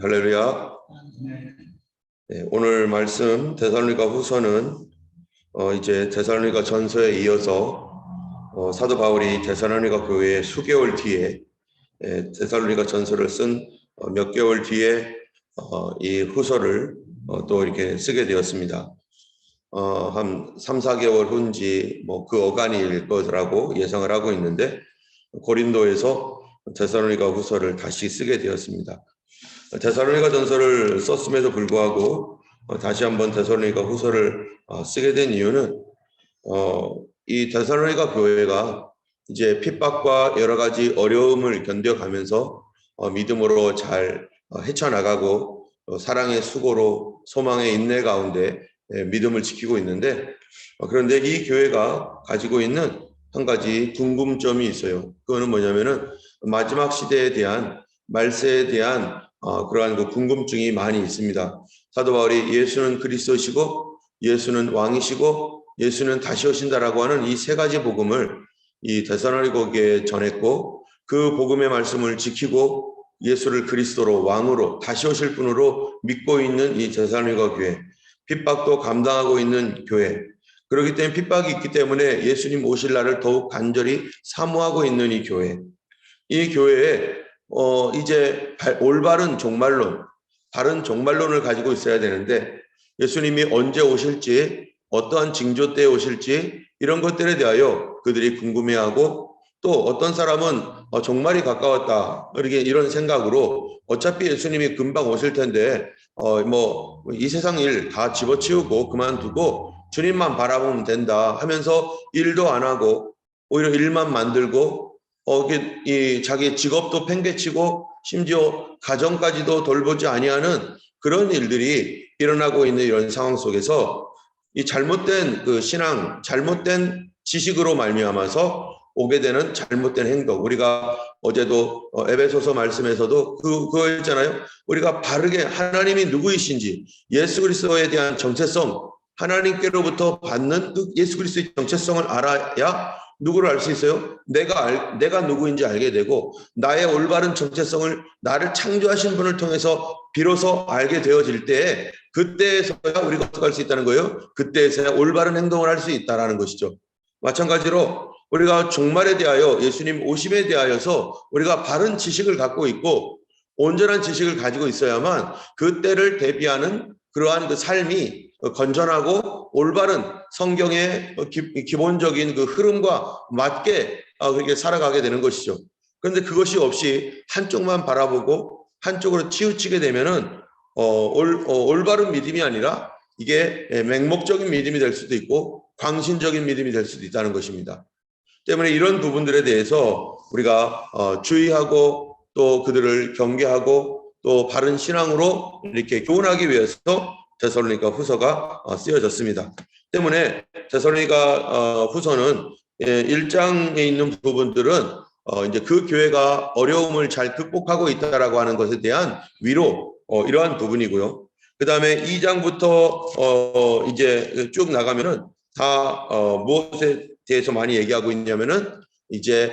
할렐루야. 네, 오늘 말씀 데살로니가 후서는 이제 데살로니가 전서에 이어서 사도 바울이 데살로니가 교회에 수개월 뒤에 데살로니가 전서를 쓴 몇 개월 뒤에 이 후서를 또 이렇게 쓰게 되었습니다. 한 3, 4개월 후인지 그 어간일 거라고 예상을 하고 있는데 고린도에서 데살로니가 후서를 다시 쓰게 되었습니다. 데살로니가 전서를 썼음에도 불구하고 다시 한번 데살로니가 후서를 쓰게 된 이유는 이 데살로니가 교회가 이제 핍박과 여러 가지 어려움을 견뎌가면서 믿음으로 잘 헤쳐나가고 사랑의 수고로 소망의 인내 가운데 믿음을 지키고 있는데 그런데 이 교회가 가지고 있는 한 가지 궁금점이 있어요. 그거는 뭐냐면은 마지막 시대에 대한 말세에 대한 그러한 그 궁금증이 많이 있습니다. 사도 바울이 예수는 그리스도시고 예수는 왕이시고 예수는 다시 오신다라고 하는 이 세 가지 복음을 이 데살로니가에 전했고 그 복음의 말씀을 지키고 예수를 그리스도로 왕으로 다시 오실 분으로 믿고 있는 이 데살로니가 교회, 핍박도 감당하고 있는 교회, 그렇기 때문에 핍박이 있기 때문에 예수님 오실 날을 더욱 간절히 사모하고 있는 이 교회, 이 교회에 이제 올바른 종말론, 바른 종말론을 가지고 있어야 되는데 예수님이 언제 오실지, 어떠한 징조 때에 오실지 이런 것들에 대하여 그들이 궁금해하고 또 어떤 사람은 종말이 가까웠다 이런 생각으로 어차피 예수님이 금방 오실 텐데 이 세상 일 다 집어치우고 그만두고 주님만 바라보면 된다 하면서 일도 안 하고 오히려 일만 만들고 이 자기 직업도 팽개치고 심지어 가정까지도 돌보지 아니하는 그런 일들이 일어나고 있는 이런 상황 속에서 이 잘못된 그 신앙, 잘못된 지식으로 말미암아서 오게 되는 잘못된 행동. 우리가 어제도 에베소서 말씀에서도 그거 있잖아요. 우리가 바르게 하나님이 누구이신지, 예수 그리스도에 대한 정체성, 하나님께로부터 받는 그 예수 그리스도의 정체성을 알아야 누구를 알 수 있어요? 내가 누구인지 알게 되고 나의 올바른 정체성을 나를 창조하신 분을 통해서 비로소 알게 되어질 때 그때에서야 우리가 어떻게 할 수 있다는 거예요? 그때에서야 올바른 행동을 할 수 있다는 것이죠. 마찬가지로 우리가 종말에 대하여 예수님 오심에 대하여서 우리가 바른 지식을 갖고 있고 온전한 지식을 가지고 있어야만 그때를 대비하는 그러한 그 삶이 건전하고 올바른 성경의 기본적인 그 흐름과 맞게 그렇게 살아가게 되는 것이죠. 그런데 그것이 없이 한쪽만 바라보고 한쪽으로 치우치게 되면은 올바른 믿음이 아니라 이게 맹목적인 믿음이 될 수도 있고 광신적인 믿음이 될 수도 있다는 것입니다. 때문에 이런 부분들에 대해서 우리가 주의하고 또 그들을 경계하고 또 바른 신앙으로 이렇게 교훈하기 위해서 데살로니가 후서가 쓰여졌습니다. 때문에 데살로니가 후서는 1장에 있는 부분들은 이제 그 교회가 어려움을 잘 극복하고 있다라고 하는 것에 대한 위로 이러한 부분이고요. 그 다음에 2장부터 이제 쭉 나가면은 다 무엇에 대해서 많이 얘기하고 있냐면은 이제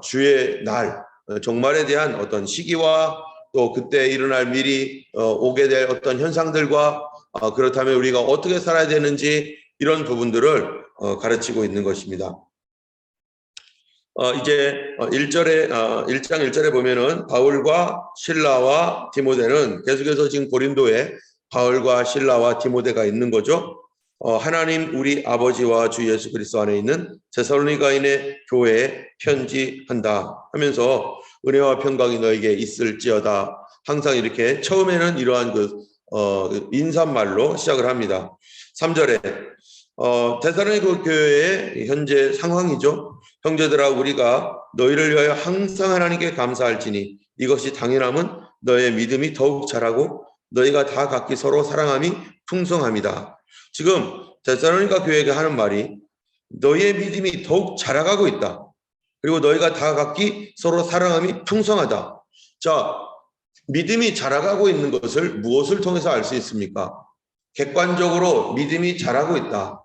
주의 날 종말에 대한 어떤 시기와 또 그때 일어날 미리 오게 될 어떤 현상들과 그렇다면 우리가 어떻게 살아야 되는지 이런 부분들을 가르치고 있는 것입니다. 이제 1장 1절에 보면은 바울과 실라와 디모데는 계속해서 지금 고린도에 바울과 실라와 디모데가 있는 거죠. 하나님 우리 아버지와 주 예수 그리스도 안에 있는 데살로니가인의 교회에 편지한다 하면서 은혜와 평강이 너에게 있을지어다. 항상 이렇게 처음에는 이러한 인사말로 시작을 합니다. 3절에 데살로니가 교회의 현재 상황이죠. 형제들아 우리가 너희를 위하여 항상 하나님께 감사할지니 이것이 당연함은 너의 믿음이 더욱 자라고 너희가 다 각기 서로 사랑함이 풍성합니다. 지금 데살로니가 교회가 하는 말이 너희의 믿음이 더욱 자라가고 있다. 그리고 너희가 다 각기 서로 사랑함이 풍성하다. 자, 믿음이 자라가고 있는 것을 무엇을 통해서 알 수 있습니까? 객관적으로 믿음이 자라고 있다.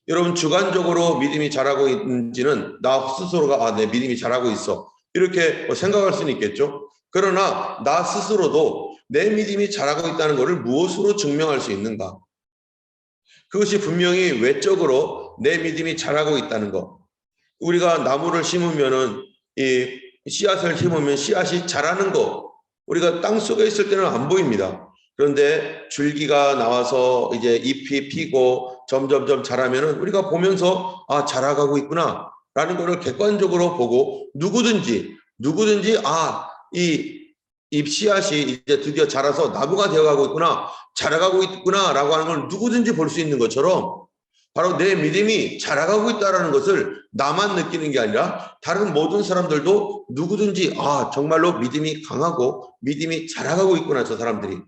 여러분 주관적으로 믿음이 자라고 있는지는 나 스스로가 내 믿음이 자라고 있어 이렇게 생각할 수는 있겠죠. 그러나 나 스스로도 내 믿음이 자라고 있다는 것을 무엇으로 증명할 수 있는가? 그것이 분명히 외적으로 내 믿음이 자라고 있다는 것. 우리가 나무를 심으면은 이 씨앗을 심으면 씨앗이 자라는 거 우리가 땅 속에 있을 때는 안 보입니다. 그런데 줄기가 나와서 이제 잎이 피고 점점점 자라면은 우리가 보면서 아 자라가고 있구나라는 것을 객관적으로 보고 누구든지 이 씨앗이 이제 드디어 자라서 나무가 되어가고 있구나 자라가고 있구나라고 하는 걸 누구든지 볼 수 있는 것처럼 바로 내 믿음이 자라가고 있다는 것을 나만 느끼는 게 아니라 다른 모든 사람들도 누구든지 아 정말로 믿음이 강하고 믿음이 자라가고 있구나 저 사람들이.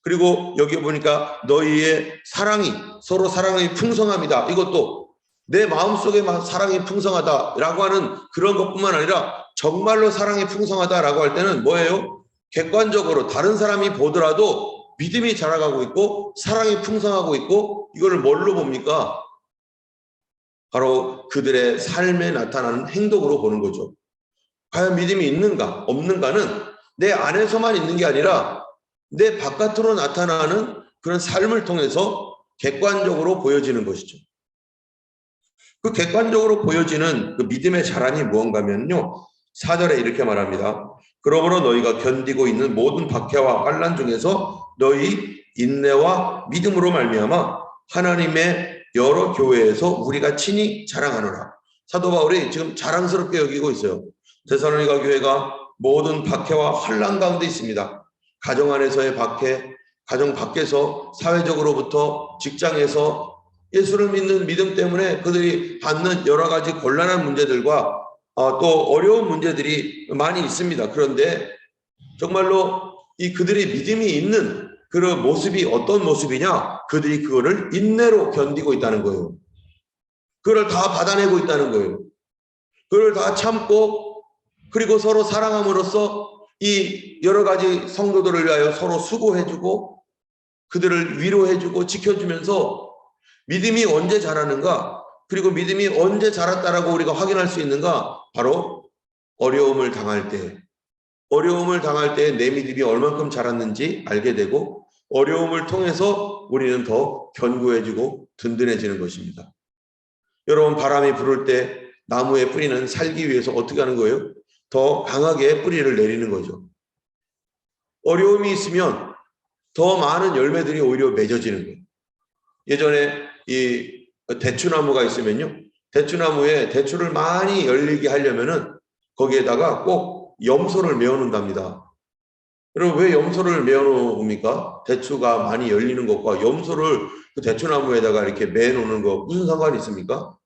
그리고 여기 보니까 너희의 사랑이 서로 사랑이 풍성합니다. 이것도 내 마음속에만 사랑이 풍성하다라고 하는 그런 것뿐만 아니라 정말로 사랑이 풍성하다라고 할 때는 뭐예요? 객관적으로 다른 사람이 보더라도 믿음이 자라가고 있고 사랑이 풍성하고 있고 이거를 뭘로 봅니까? 바로 그들의 삶에 나타나는 행동으로 보는 거죠. 과연 믿음이 있는가 없는가는 내 안에서만 있는 게 아니라 내 바깥으로 나타나는 그런 삶을 통해서 객관적으로 보여지는 것이죠. 그 객관적으로 보여지는 그 믿음의 자란이 무언가면요. 4절에 이렇게 말합니다. 그러므로 너희가 견디고 있는 모든 박해와 환난 중에서 너희 인내와 믿음으로 말미암아 하나님의 여러 교회에서 우리가 친히 자랑하노라. 사도 바울이 지금 자랑스럽게 여기고 있어요. 데살로니가 교회가 모든 박해와 환난 가운데 있습니다. 가정 안에서의 박해, 가정 밖에서 사회적으로부터 직장에서 예수를 믿는 믿음 때문에 그들이 받는 여러 가지 곤란한 문제들과 또 어려운 문제들이 많이 있습니다. 그런데 정말로 이 그들의 믿음이 있는 그런 모습이 어떤 모습이냐? 그들이 그거를 인내로 견디고 있다는 거예요. 그걸 다 받아내고 있다는 거예요. 그걸 다 참고 그리고 서로 사랑함으로써 이 여러 가지 성도들을 위하여 서로 수고해주고 그들을 위로해주고 지켜주면서 믿음이 언제 자라는가? 그리고 믿음이 언제 자랐다라고 우리가 확인할 수 있는가? 바로 어려움을 당할 때 내 믿음이 얼만큼 자랐는지 알게 되고 어려움을 통해서 우리는 더 견고해지고 든든해지는 것입니다. 여러분 바람이 불을 때 나무의 뿌리는 살기 위해서 어떻게 하는 거예요? 더 강하게 뿌리를 내리는 거죠. 어려움이 있으면 더 많은 열매들이 오히려 맺어지는 거예요. 예전에 이 대추나무가 있으면요. 대추나무에 대추를 많이 열리게 하려면은 거기에다가 꼭 염소를 메어 놓는답니다. 여러분 왜 염소를 메어 놓습니까? 대추가 많이 열리는 것과 염소를 그 대추나무에다가 이렇게 메어 놓는 거 무슨 상관이 있습니까?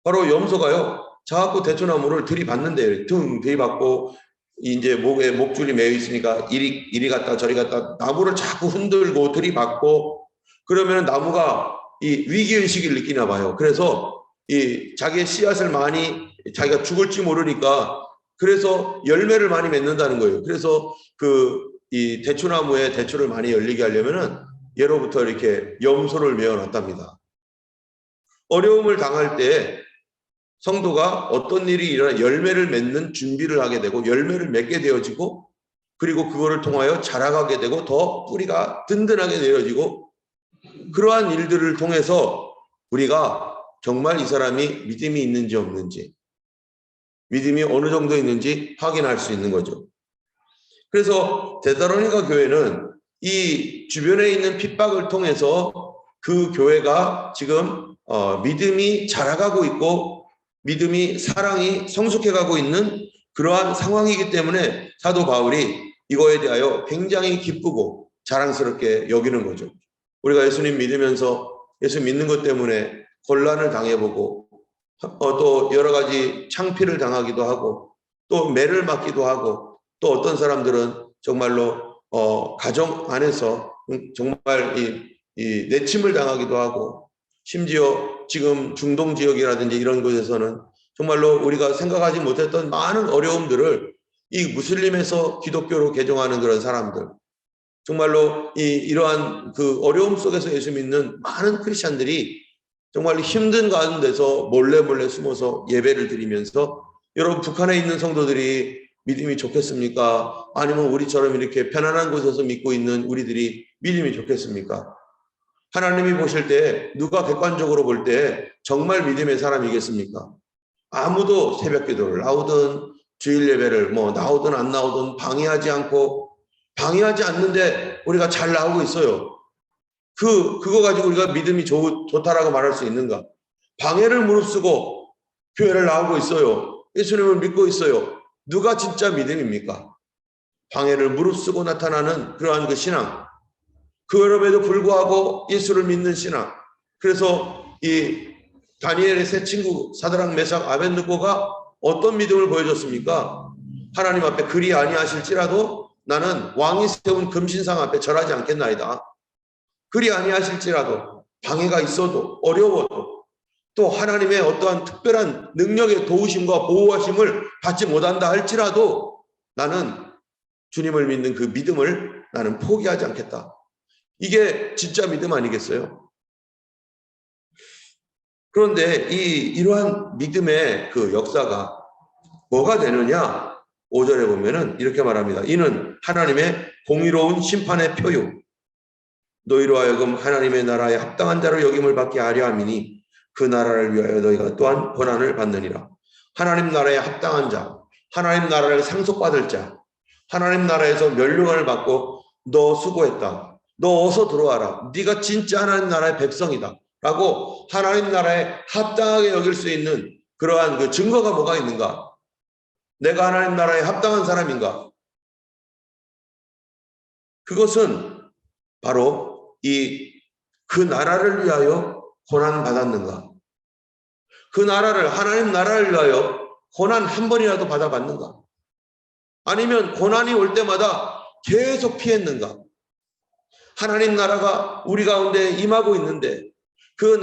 바로 염소가요. 자꾸 대추나무를 들이받는데요. 등 들이받고 이제 목에 목줄이 매여 있으니까 이리 갔다 저리 갔다 나무를 자꾸 흔들고 들이받고 그러면 나무가 이 위기의식을 느끼나 봐요. 그래서 이 자기의 씨앗을 많이 자기가 죽을지 모르니까 그래서 열매를 많이 맺는다는 거예요. 그래서 이 대추나무에 대추를 많이 열리게 하려면은 예로부터 이렇게 염소를 메어 놨답니다. 어려움을 당할 때 성도가 어떤 일이 일어나 열매를 맺는 준비를 하게 되고 열매를 맺게 되어지고 그리고 그거를 통하여 자라가게 되고 더 뿌리가 든든하게 내려지고 그러한 일들을 통해서 우리가 정말 이 사람이 믿음이 있는지 없는지 믿음이 어느 정도 있는지 확인할 수 있는 거죠. 그래서 데살로니가 교회는 이 주변에 있는 핍박을 통해서 그 교회가 지금 믿음이 자라가고 있고 믿음이 사랑이 성숙해가고 있는 그러한 상황이기 때문에 사도 바울이 이거에 대하여 굉장히 기쁘고 자랑스럽게 여기는 거죠. 우리가 예수님 믿으면서 예수 믿는 것 때문에 곤란을 당해보고 또 여러 가지 창피를 당하기도 하고 또 매를 맞기도 하고 또 어떤 사람들은 정말로 가정 안에서 정말 이 내침을 당하기도 하고 심지어 지금 중동 지역이라든지 이런 곳에서는 정말로 우리가 생각하지 못했던 많은 어려움들을 이 무슬림에서 기독교로 개종하는 그런 사람들 정말로 이러한 그 어려움 속에서 예수 믿는 많은 크리스찬들이 정말 힘든 가운데서 몰래 숨어서 예배를 드리면서 여러분 북한에 있는 성도들이 믿음이 좋겠습니까? 아니면 우리처럼 이렇게 편안한 곳에서 믿고 있는 우리들이 믿음이 좋겠습니까? 하나님이 보실 때 누가 객관적으로 볼 때 정말 믿음의 사람이겠습니까? 아무도 새벽 기도를 나오든 주일 예배를 뭐 나오든 안 나오든 방해하지 않는데 우리가 잘 나오고 있어요. 그거 가지고 우리가 믿음이 좋다라고 말할 수 있는가? 방해를 무릅쓰고 교회를 나오고 있어요. 예수님을 믿고 있어요. 누가 진짜 믿음입니까? 방해를 무릅쓰고 나타나는 그러한 그 신앙. 그럼에도 불구하고 예수를 믿는 신앙. 그래서 이 다니엘의 세 친구 사드락 메삭 아벤느고가 어떤 믿음을 보여줬습니까? 하나님 앞에 그리 아니하실지라도 나는 왕이 세운 금신상 앞에 절하지 않겠나이다. 그리 아니하실지라도 방해가 있어도 어려워도 또 하나님의 어떠한 특별한 능력의 도우심과 보호하심을 받지 못한다 할지라도 나는 주님을 믿는 그 믿음을 나는 포기하지 않겠다. 이게 진짜 믿음 아니겠어요? 그런데 이러한 믿음의 그 역사가 뭐가 되느냐? 5절에 보면은 이렇게 말합니다. 이는 하나님의 공의로운 심판의 표요. 너희로 하여금 하나님의 나라에 합당한 자로 여김을 받게 하려 함이니 그 나라를 위하여 너희가 또한 고난을 받느니라. 하나님 나라에 합당한 자, 하나님 나라를 상속받을 자, 하나님 나라에서 멸류관을 받고 너 수고했다. 너 어서 들어와라. 네가 진짜 하나님 나라의 백성이다. 라고 하나님 나라에 합당하게 여길 수 있는 그러한 그 증거가 뭐가 있는가? 내가 하나님 나라에 합당한 사람인가? 그것은 바로 그 나라를 위하여 고난 받았는가? 그 나라를 하나님 나라를 위하여 고난 한 번이라도 받아봤는가? 아니면 고난이 올 때마다 계속 피했는가? 하나님 나라가 우리 가운데 임하고 있는데 그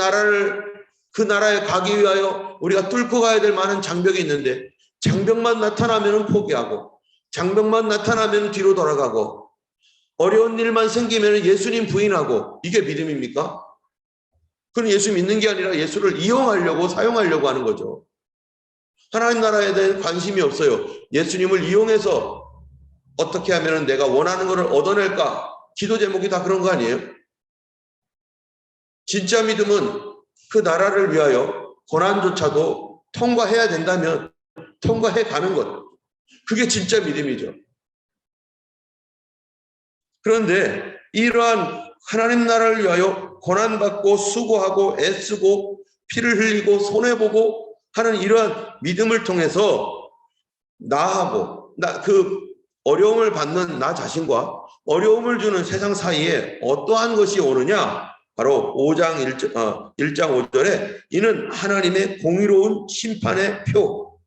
나라에 가기 위하여 우리가 뚫고 가야 될 많은 장벽이 있는데 장벽만 나타나면 포기하고 장벽만 나타나면 뒤로 돌아가고 어려운 일만 생기면 예수님 부인하고 이게 믿음입니까? 그건 예수 믿는 게 아니라 예수를 이용하려고 사용하려고 하는 거죠. 하나님 나라에 대한 관심이 없어요. 예수님을 이용해서 어떻게 하면 내가 원하는 것을 얻어낼까? 기도 제목이 다 그런 거 아니에요? 진짜 믿음은 그 나라를 위하여 고난조차도 통과해야 된다면 통과해 가는 것. 그게 진짜 믿음이죠. 그런데 이러한 하나님 나라를 위하여 고난받고 수고하고 애쓰고 피를 흘리고 손해보고 하는 이러한 믿음을 통해서 나하고 그 어려움을 받는 나 자신과 어려움을 주는 세상 사이에 어떠한 것이 오느냐? 바로 5장 1장 5절에 이는 하나님의 공의로운 심판의 표.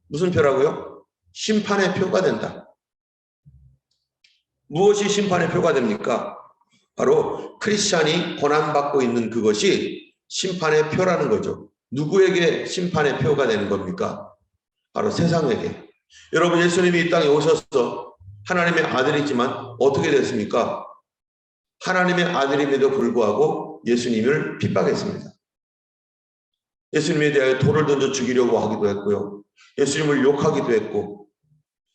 무슨 표라고요? 심판의 표가 된다. 무엇이 심판의 표가 됩니까? 바로 크리스찬이 고난받고 있는 그것이 심판의 표라는 거죠. 누구에게 심판의 표가 되는 겁니까? 바로 세상에게. 여러분 예수님이 이 땅에 오셔서 하나님의 아들이지만 어떻게 됐습니까? 하나님의 아들임에도 불구하고 예수님을 핍박했습니다. 예수님에 대하여 돌을 던져 죽이려고 하기도 했고요. 예수님을 욕하기도 했고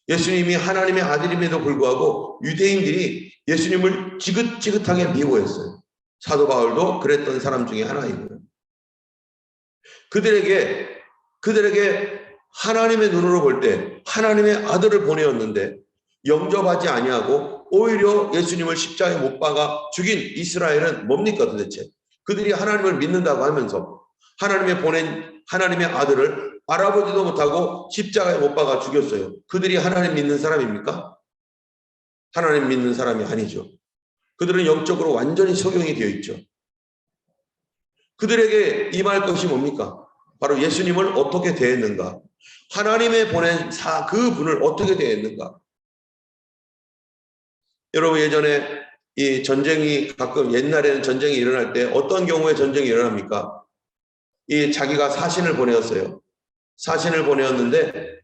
예수님이 하나님의 아들임에도 불구하고 유대인들이 예수님을 지긋지긋하게 미워했어요. 사도 바울도 그랬던 사람 중에 하나이고요. 그들에게 하나님의 눈으로 볼 때 하나님의 아들을 보내었는데 영접하지 아니하고 오히려 예수님을 십자가에 못 박아 죽인 이스라엘은 뭡니까 도대체? 그들이 하나님을 믿는다고 하면서 하나님의 보낸 하나님의 아들을 알아보지도 못하고 십자가에 못 박아 죽였어요. 그들이 하나님 믿는 사람입니까? 하나님 믿는 사람이 아니죠. 그들은 영적으로 완전히 적용이 되어 있죠. 그들에게 임할 것이 뭡니까? 바로 예수님을 어떻게 대했는가? 하나님의 보낸 그 분을 어떻게 대했는가? 여러분 예전에 이 전쟁이 가끔 옛날에는 전쟁이 일어날 때 어떤 경우에 전쟁이 일어납니까? 이 자기가 사신을 보내었어요. 사신을 보내었는데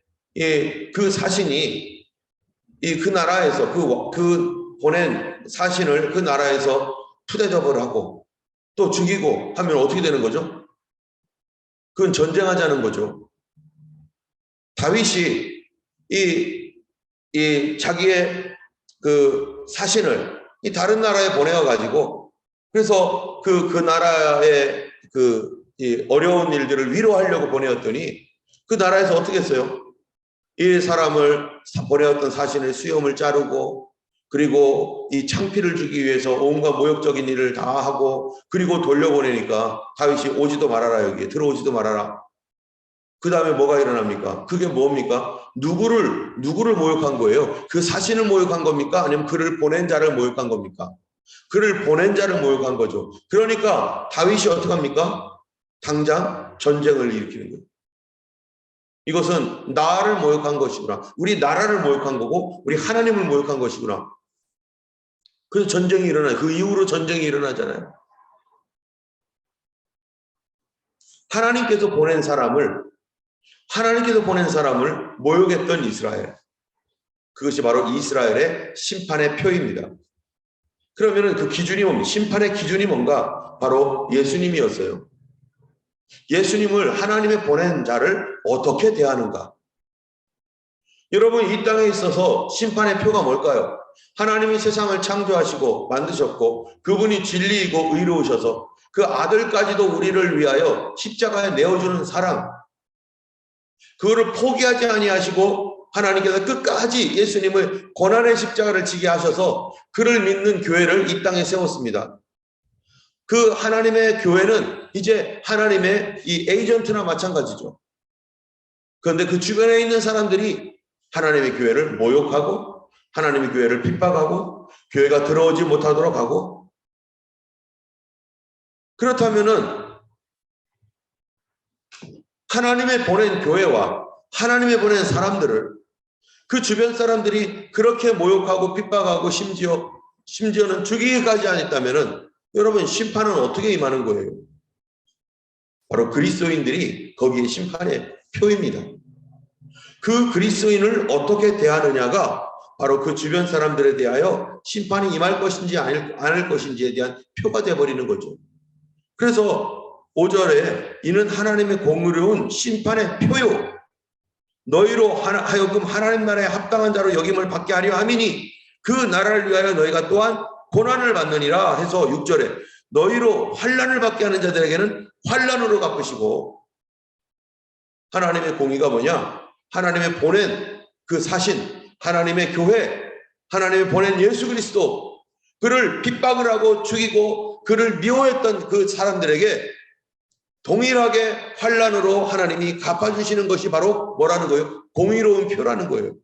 그 사신이 그 나라에서 그 보낸 사신을 그 나라에서 푸대접을 하고 또 죽이고 하면 어떻게 되는 거죠? 그건 전쟁하자는 거죠. 다윗이 이 이 자기의 그 사신을 이 다른 나라에 보내어 가지고 그래서 그 나라의 이 어려운 일들을 위로하려고 보내었더니 그 나라에서 어떻게 했어요? 이 사람을 보내었던 사신의 수염을 자르고 그리고 이 창피를 주기 위해서 온갖 모욕적인 일을 다 하고 그리고 돌려보내니까 다윗이 오지도 말아라, 여기에 들어오지도 말아라. 그 다음에 뭐가 일어납니까? 그게 뭡니까? 누구를 모욕한 거예요? 그 사신을 모욕한 겁니까? 아니면 그를 보낸 자를 모욕한 겁니까? 그를 보낸 자를 모욕한 거죠. 그러니까 다윗이 어떻게 합니까? 당장 전쟁을 일으키는 거예요. 이것은 나를 모욕한 것이구나. 우리 나라를 모욕한 거고 우리 하나님을 모욕한 것이구나. 그래서 전쟁이 일어나요. 그 이후로 전쟁이 일어나잖아요. 하나님께서 보낸 사람을 모욕했던 이스라엘. 그것이 바로 이스라엘의 심판의 표입니다. 그러면 그 기준이 뭡니까? 심판의 기준이 뭔가? 바로 예수님이었어요. 예수님을 하나님의 보낸 자를 어떻게 대하는가? 여러분, 이 땅에 있어서 심판의 표가 뭘까요? 하나님이 세상을 창조하시고 만드셨고 그분이 진리이고 의로우셔서 그 아들까지도 우리를 위하여 십자가에 내어주는 사랑, 그거를 포기하지 아니하시고 하나님께서 끝까지 예수님을 고난의 십자가를 지게 하셔서 그를 믿는 교회를 이 땅에 세웠습니다. 그 하나님의 교회는 이제 하나님의 이 에이전트나 마찬가지죠. 그런데 그 주변에 있는 사람들이 하나님의 교회를 모욕하고 하나님의 교회를 핍박하고 교회가 들어오지 못하도록 하고, 그렇다면은 하나님의 보낸 교회와 하나님의 보낸 사람들을 그 주변 사람들이 그렇게 모욕하고 핍박하고 심지어는 죽이기까지 하였다면은 여러분, 심판은 어떻게 임하는 거예요? 바로 그리스도인들이 거기에 심판의 표입니다. 그 그리스도인을 어떻게 대하느냐가 바로 그 주변 사람들에 대하여 심판이 임할 것인지 아닐 것인지에 대한 표가 되어버리는 거죠. 그래서 5절에 이는 하나님의 공의로운 심판의 표요, 너희로 하여금 하나님 나라에 합당한 자로 여김을 받게 하려 함이니 그 나라를 위하여 너희가 또한 고난을 받느니라 해서 6절에 너희로 환난을 받게 하는 자들에게는 환난으로 갚으시고, 하나님의 공의가 뭐냐? 하나님의 보낸 그 사신, 하나님의 교회, 하나님의 보낸 예수 그리스도, 그를 핍박을 하고 죽이고 그를 미워했던 그 사람들에게 동일하게 환난으로 하나님이 갚아주시는 것이 바로 뭐라는 거예요? 공의로운 표라는 거예요.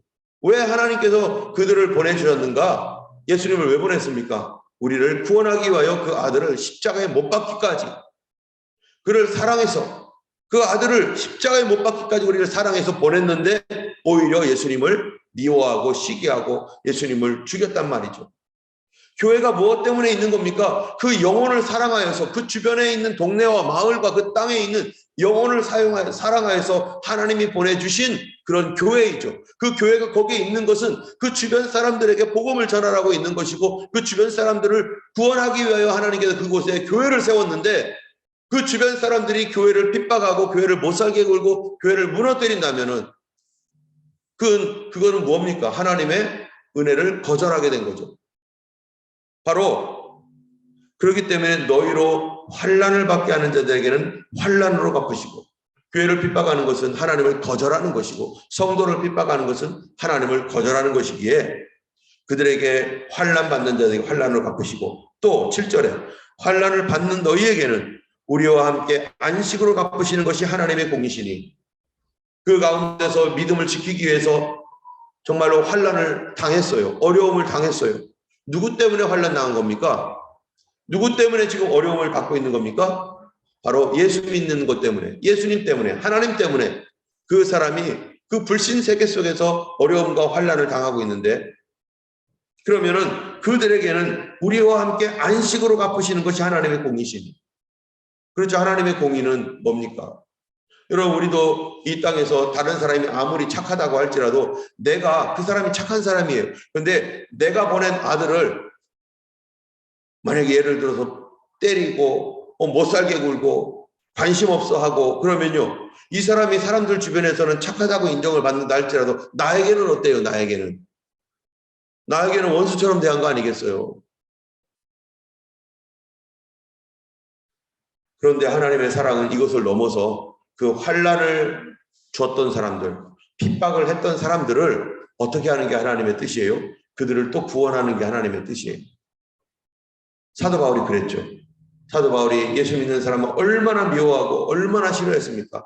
왜 하나님께서 그들을 보내주셨는가? 예수님을 왜 보냈습니까? 우리를 구원하기 위하여 그 아들을 십자가에 못 박기까지, 그를 사랑해서 그 아들을 십자가에 못 박기까지 우리를 사랑해서 보냈는데 오히려 예수님을 미워하고 시기하고 예수님을 죽였단 말이죠. 교회가 무엇 때문에 있는 겁니까? 그 영혼을 사랑하여서 그 주변에 있는 동네와 마을과 그 땅에 있는 영혼을 사랑하여서 하나님이 보내주신 그런 교회이죠. 그 교회가 거기에 있는 것은 그 주변 사람들에게 복음을 전하라고 있는 것이고, 그 주변 사람들을 구원하기 위하여 하나님께서 그곳에 교회를 세웠는데 그 주변 사람들이 교회를 핍박하고 교회를 못살게 굴고 교회를 무너뜨린다면은 그거는 뭡니까? 하나님의 은혜를 거절하게 된 거죠. 바로 그렇기 때문에 너희로 환난을 받게 하는 자들에게는 환난으로 갚으시고, 교회를 핍박하는 것은 하나님을 거절하는 것이고 성도를 핍박하는 것은 하나님을 거절하는 것이기에 그들에게 환난 받는 자들에게 환난으로 갚으시고, 또 7절에 환난을 받는 너희에게는 우리와 함께 안식으로 갚으시는 것이 하나님의 공이시니, 그 가운데서 믿음을 지키기 위해서 정말로 환난을 당했어요. 어려움을 당했어요. 누구 때문에 환난 당한 겁니까? 누구 때문에 지금 어려움을 받고 있는 겁니까? 바로 예수 믿는 것 때문에, 예수님 때문에, 하나님 때문에 그 사람이 그 불신 세계 속에서 어려움과 환난을 당하고 있는데, 그러면은 그들에게는 우리와 함께 안식으로 갚으시는 것이 하나님의 공이시니, 그렇죠. 하나님의 공의는 뭡니까? 여러분, 우리도 이 땅에서 다른 사람이 아무리 착하다고 할지라도 그 사람이 착한 사람이에요. 그런데 내가 보낸 아들을 만약에 예를 들어서 때리고 못 살게 굴고 관심 없어 하고 그러면요, 이 사람이 사람들 주변에서는 착하다고 인정을 받는다 할지라도 나에게는 어때요? 나에게는 나에게는 원수처럼 대한 거 아니겠어요? 그런데 하나님의 사랑은 이것을 넘어서 그 환난을 줬던 사람들, 핍박을 했던 사람들을 어떻게 하는 게 하나님의 뜻이에요? 그들을 또 구원하는 게 하나님의 뜻이에요. 사도 바울이 그랬죠. 사도 바울이 예수 믿는 사람을 얼마나 미워하고 얼마나 싫어했습니까?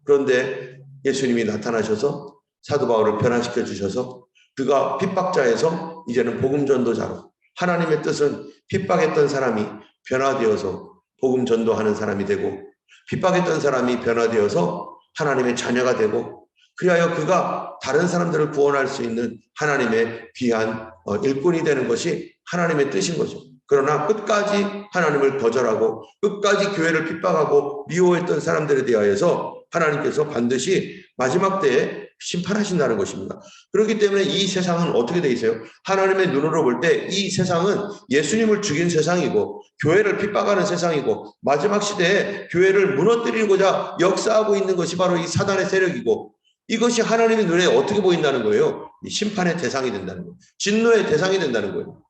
그런데 예수님이 나타나셔서 사도 바울을 변화시켜 주셔서 그가 핍박자에서 이제는 복음 전도자로, 하나님의 뜻은 핍박했던 사람이 변화되어서 복음 전도하는 사람이 되고, 핍박했던 사람이 변화되어서 하나님의 자녀가 되고, 그리하여 그가 다른 사람들을 구원할 수 있는 하나님의 귀한 일꾼이 되는 것이 하나님의 뜻인 거죠. 그러나 끝까지 하나님을 거절하고 끝까지 교회를 핍박하고 미워했던 사람들에 대하여서 하나님께서 반드시 마지막 때에 심판하신다는 것입니다. 그렇기 때문에 이 세상은 어떻게 돼 있어요? 하나님의 눈으로 볼 때 이 세상은 예수님을 죽인 세상이고 교회를 핍박하는 세상이고 마지막 시대에 교회를 무너뜨리고자 역사하고 있는 것이 바로 이 사단의 세력이고, 이것이 하나님의 눈에 어떻게 보인다는 거예요? 심판의 대상이 된다는 거예요. 진노의 대상이 된다는 거예요.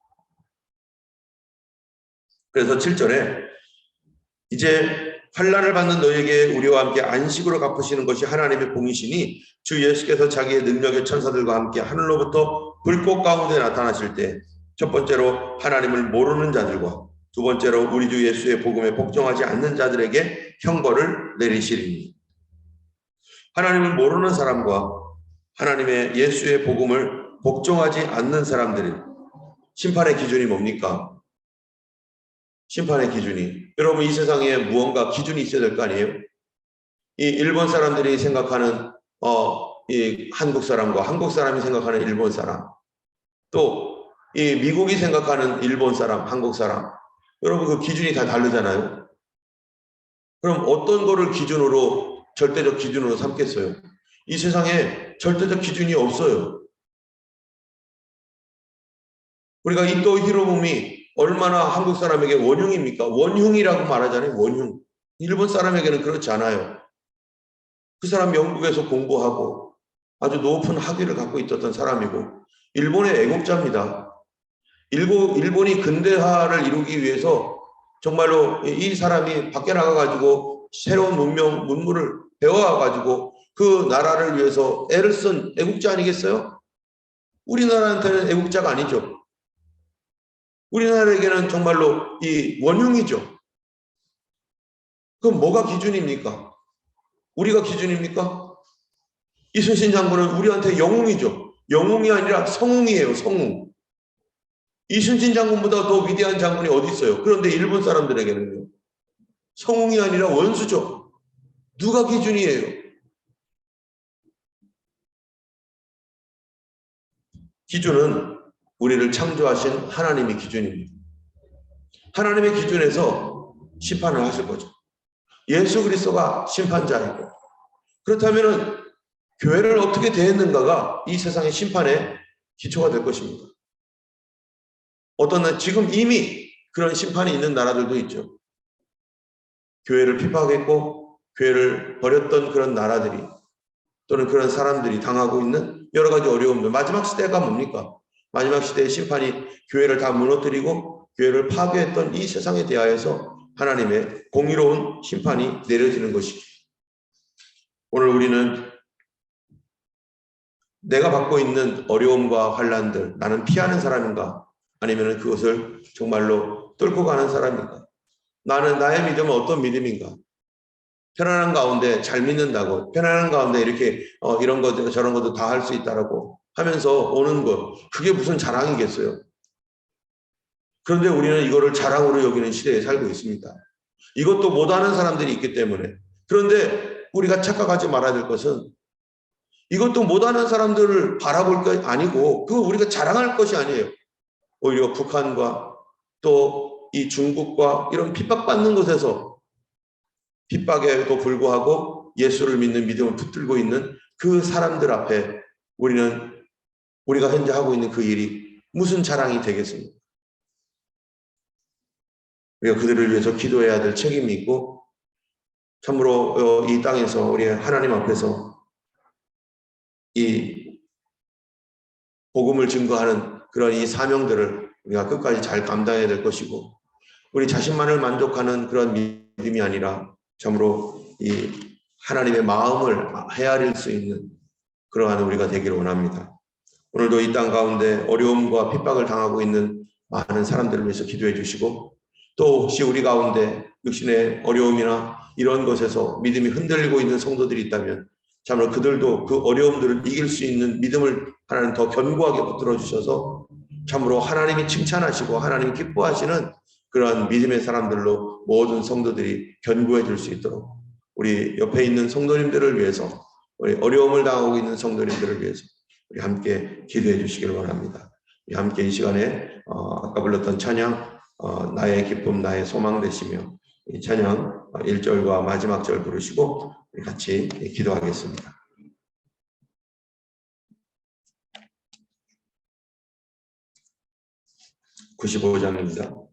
그래서 7절에 이제 환난을 받는 너에게 우리와 함께 안식으로 갚으시는 것이 하나님의 공이시니 주 예수께서 자기의 능력의 천사들과 함께 하늘로부터 불꽃 가운데 나타나실 때 첫 번째로 하나님을 모르는 자들과 두 번째로 우리 주 예수의 복음에 복종하지 않는 자들에게 형벌을 내리시리니, 하나님을 모르는 사람과 하나님의 예수의 복음을 복종하지 않는 사람들이 심판의 기준이 뭡니까? 심판의 기준이, 여러분 이 세상에 무언가 기준이 있어야 될 거 아니에요? 이 일본 사람들이 생각하는 이 한국 사람과 한국 사람이 생각하는 일본 사람, 또 이 미국이 생각하는 일본 사람, 한국 사람, 여러분 그 기준이 다 다르잖아요. 그럼 어떤 거를 기준으로, 절대적 기준으로 삼겠어요? 이 세상에 절대적 기준이 없어요. 우리가 이토 히로부미 얼마나 한국 사람에게 원흉입니까? 원흉이라고 말하잖아요. 원흉. 일본 사람에게는 그렇지 않아요. 그 사람 영국에서 공부하고 아주 높은 학위를 갖고 있었던 사람이고 일본의 애국자입니다. 일본이 근대화를 이루기 위해서 정말로 이 사람이 밖에 나가가지고 새로운 문물을 배워와가지고 그 나라를 위해서 애를 쓴 애국자 아니겠어요? 우리나라한테는 애국자가 아니죠. 우리나라에게는 정말로 이 원흉이죠. 그럼 뭐가 기준입니까? 우리가 기준입니까? 이순신 장군은 우리한테 영웅이죠. 영웅이 아니라 성웅이에요. 성웅. 이순신 장군보다 더 위대한 장군이 어디 있어요? 그런데 일본 사람들에게는요, 성웅이 아니라 원수죠. 누가 기준이에요? 기준은 우리를 창조하신 하나님의 기준입니다. 하나님의 기준에서 심판을 하실 거죠. 예수 그리스도가 심판자이고, 그렇다면 교회를 어떻게 대했는가가 이 세상의 심판의 기초가 될 것입니다. 어떤 날 지금 이미 그런 심판이 있는 나라들도 있죠. 교회를 핍박했고 교회를 버렸던 그런 나라들이 또는 그런 사람들이 당하고 있는 여러 가지 어려움들. 마지막 시대가 뭡니까? 마지막 시대의 심판이 교회를 다 무너뜨리고 교회를 파괴했던 이 세상에 대하여서 하나님의 공의로운 심판이 내려지는 것이죠. 오늘 우리는 내가 받고 있는 어려움과 환난들, 나는 피하는 사람인가? 아니면 그것을 정말로 뚫고 가는 사람인가? 나는 나의 믿음은 어떤 믿음인가? 편안한 가운데 잘 믿는다고, 편안한 가운데 이렇게 이런 것 저런 것도 다 할 수 있다라고 하면서 오는 것, 그게 무슨 자랑이겠어요? 그런데 우리는 이거를 자랑으로 여기는 시대에 살고 있습니다. 이것도 못하는 사람들이 있기 때문에. 그런데 우리가 착각하지 말아야 될 것은 이것도 못하는 사람들을 바라볼 것 아니고 그거 우리가 자랑할 것이 아니에요. 오히려 북한과 또 이 중국과 이런 핍박받는 곳에서 핍박에도 불구하고 예수를 믿는 믿음을 붙들고 있는 그 사람들 앞에 우리가 현재 하고 있는 그 일이 무슨 자랑이 되겠습니까? 우리가 그들을 위해서 기도해야 될 책임이 있고, 참으로 이 땅에서 우리 하나님 앞에서 이 복음을 증거하는 그런 이 사명들을 우리가 끝까지 잘 감당해야 될 것이고, 우리 자신만을 만족하는 그런 믿음이 아니라 참으로 이 하나님의 마음을 헤아릴 수 있는 그러한 우리가 되기를 원합니다. 오늘도 이 땅 가운데 어려움과 핍박을 당하고 있는 많은 사람들을 위해서 기도해 주시고, 또 혹시 우리 가운데 육신의 어려움이나 이런 것에서 믿음이 흔들리고 있는 성도들이 있다면 참으로 그들도 그 어려움들을 이길 수 있는 믿음을 하나님 더 견고하게 붙들어 주셔서 참으로 하나님이 칭찬하시고 하나님이 기뻐하시는 그러한 믿음의 사람들로 모든 성도들이 견고해질 수 있도록 우리 옆에 있는 성도님들을 위해서, 우리 어려움을 당하고 있는 성도님들을 위해서 우리 함께 기도해 주시기를 원합니다. 우리 함께 이 시간에 아까 불렀던 찬양 나의 기쁨 나의 소망 되시며, 이 찬양 1절과 마지막 절 부르시고 우리 같이 기도하겠습니다. 95장입니다.